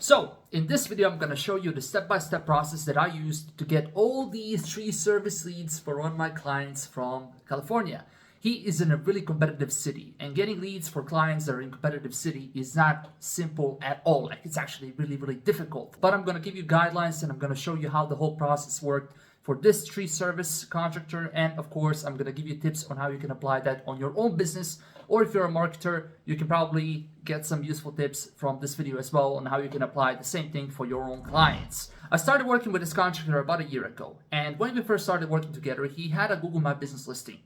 So in this video, I'm going to show you the step-by-step process that I used to get all these tree service leads for one of my clients from California. He is in a really competitive city, and getting leads for clients that are in competitive city is not simple at all. Like, it's actually really difficult. But I'm going to give you guidelines and I'm going to show you how the whole process worked for this tree service contractor. And of course, I'm going to give you tips on how you can apply that on your own business. Or if you're a marketer, you can probably get some useful tips from this video as well on how you can apply the same thing for your own clients. I started working with this contractor about a year ago. And when we first started working together, he had a Google My Business listing.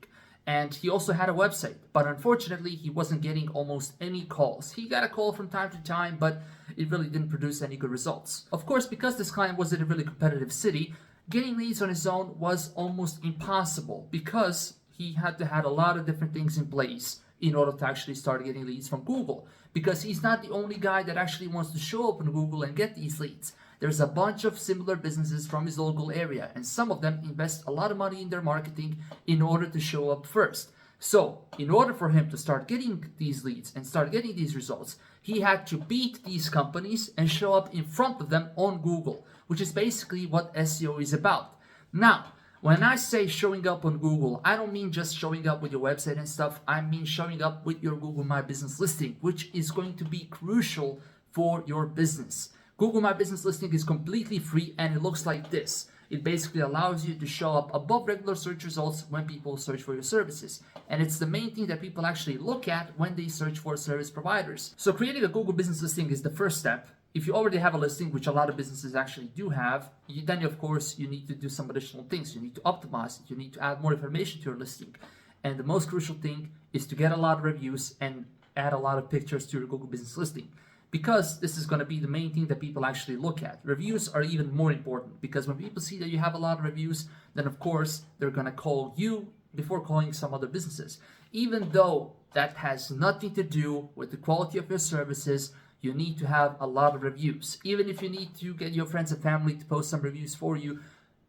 And he also had a website, but unfortunately, he wasn't getting almost any calls. He got a call from time to time, but it really didn't produce any good results. Of course, because this client was in a really competitive city, getting leads on his own was almost impossible because he had to have a lot of different things in place in order to actually start getting leads from Google. Because he's not the only guy that actually wants to show up on Google and get these leads. There's a bunch of similar businesses from his local area, and some of them invest a lot of money in their marketing in order to show up first. So, in order for him to start getting these leads and start getting these results, he had to beat these companies and show up in front of them on Google, which is basically what SEO is about. Now, when I say showing up on Google, I don't mean just showing up with your website and stuff. I mean showing up with your Google My Business listing, which is going to be crucial for your business. Google My Business listing is completely free and it looks like this. It basically allows you to show up above regular search results when people search for your services. And it's the main thing that people actually look at when they search for service providers. So creating a Google Business listing is the first step. If you already have a listing, which a lot of businesses actually do have, then of course you need to do some additional things. You need to optimize it. You need to add more information to your listing. And the most crucial thing is to get a lot of reviews and add a lot of pictures to your Google Business listing. Because this is going to be the main thing that people actually look at. Reviews are even more important because when people see that you have a lot of reviews, then of course they're going to call you before calling some other businesses. Even though that has nothing to do with the quality of your services, you need to have a lot of reviews. Even if you need to get your friends and family to post some reviews for you,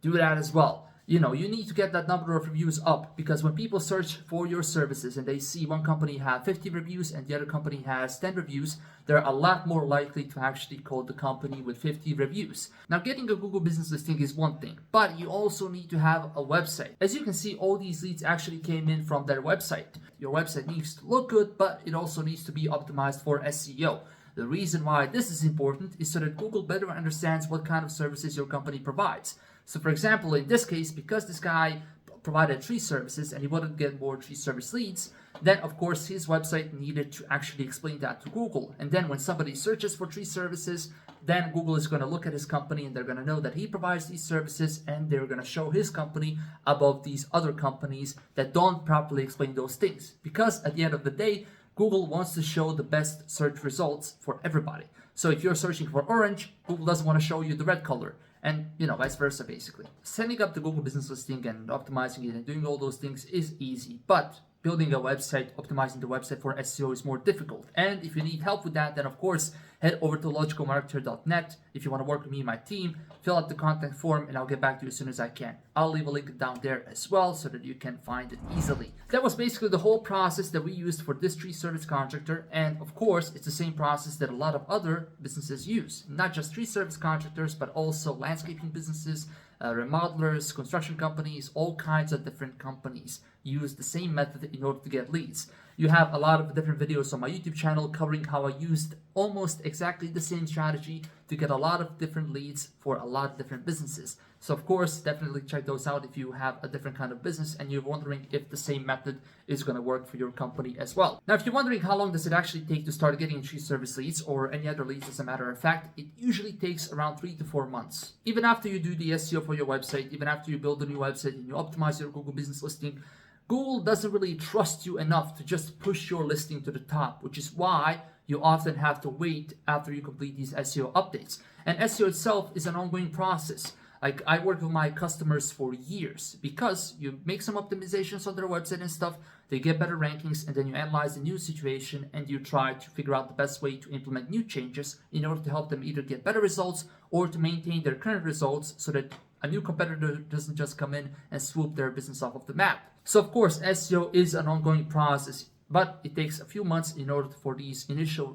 do that as well. You need to get that number of reviews up because when people search for your services and they see one company have 50 reviews and the other company has 10 reviews, they're a lot more likely to actually call the company with 50 reviews. Now, getting a Google Business listing is one thing, but you also need to have a website. As you can see, all these leads actually came in from their website. Your website needs to look good, but it also needs to be optimized for SEO. The reason why this is important is so that Google better understands what kind of services your company provides. So for example, in this case, because this guy provided tree services and he wanted to get more tree service leads, then of course his website needed to actually explain that to Google. And then when somebody searches for tree services, then Google is going to look at his company and they're going to know that he provides these services and they're going to show his company above these other companies that don't properly explain those things. Because at the end of the day, Google wants to show the best search results for everybody. So if you're searching for orange, Google doesn't want to show you the red color. And vice versa, basically. Setting up the Google Business listing and optimizing it and doing all those things is easy, but building a website, optimizing the website for SEO is more difficult. And if you need help with that, then of course, head over to logicalmarketer.net. If you want to work with me and my team, fill out the contact form and I'll get back to you as soon as I can. I'll leave a link down there as well so that you can find it easily. That was basically the whole process that we used for this tree service contractor. And of course, it's the same process that a lot of other businesses use. Not just tree service contractors, but also landscaping businesses, remodelers, construction companies, all kinds of different companies use the same method in order to get leads. You have a lot of different videos on my YouTube channel covering how I used almost exactly the same strategy to get a lot of different leads for a lot of different businesses. So of course, definitely check those out if you have a different kind of business and you're wondering if the same method is going to work for your company as well. Now, if you're wondering how long does it actually take to start getting tree service leads or any other leads, as a matter of fact, it usually takes around 3 to 4 months. Even after you do the SEO for your website, even after you build a new website and you optimize your Google Business listing, Google doesn't really trust you enough to just push your listing to the top, which is why you often have to wait after you complete these SEO updates. And SEO itself is an ongoing process. Like, I work with my customers for years because you make some optimizations on their website and stuff, they get better rankings, and then you analyze the new situation and you try to figure out the best way to implement new changes in order to help them either get better results or to maintain their current results so that a new competitor doesn't just come in and swoop their business off of the map. So of course, SEO is an ongoing process. But it takes a few months in order for these initial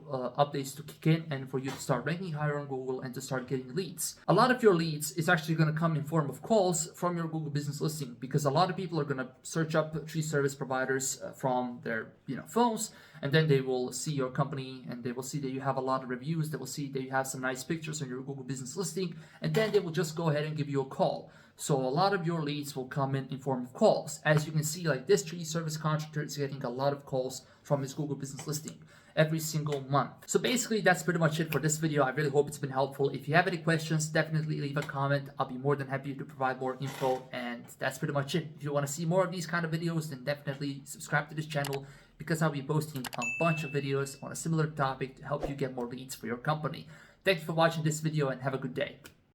updates to kick in and for you to start ranking higher on Google and to start getting leads. A lot of your leads is actually going to come in form of calls from your Google business listing, because a lot of people are going to search up tree service providers from their phones, and then they will see your company and they will see that you have a lot of reviews. They will see that you have some nice pictures on your Google business listing, and then they will just go ahead and give you a call. So a lot of your leads will come in form of calls. As you can see, like this tree service contractor is getting a lot of calls from his Google business listing every single month. So basically, that's pretty much it for this video. I really hope it's been helpful. If you have any questions, definitely leave a comment. I'll be more than happy to provide more info. And that's pretty much it. If you want to see more of these kind of videos, then definitely subscribe to this channel, because I'll be posting a bunch of videos on a similar topic to help you get more leads for your company. Thank you for watching this video and have a good day.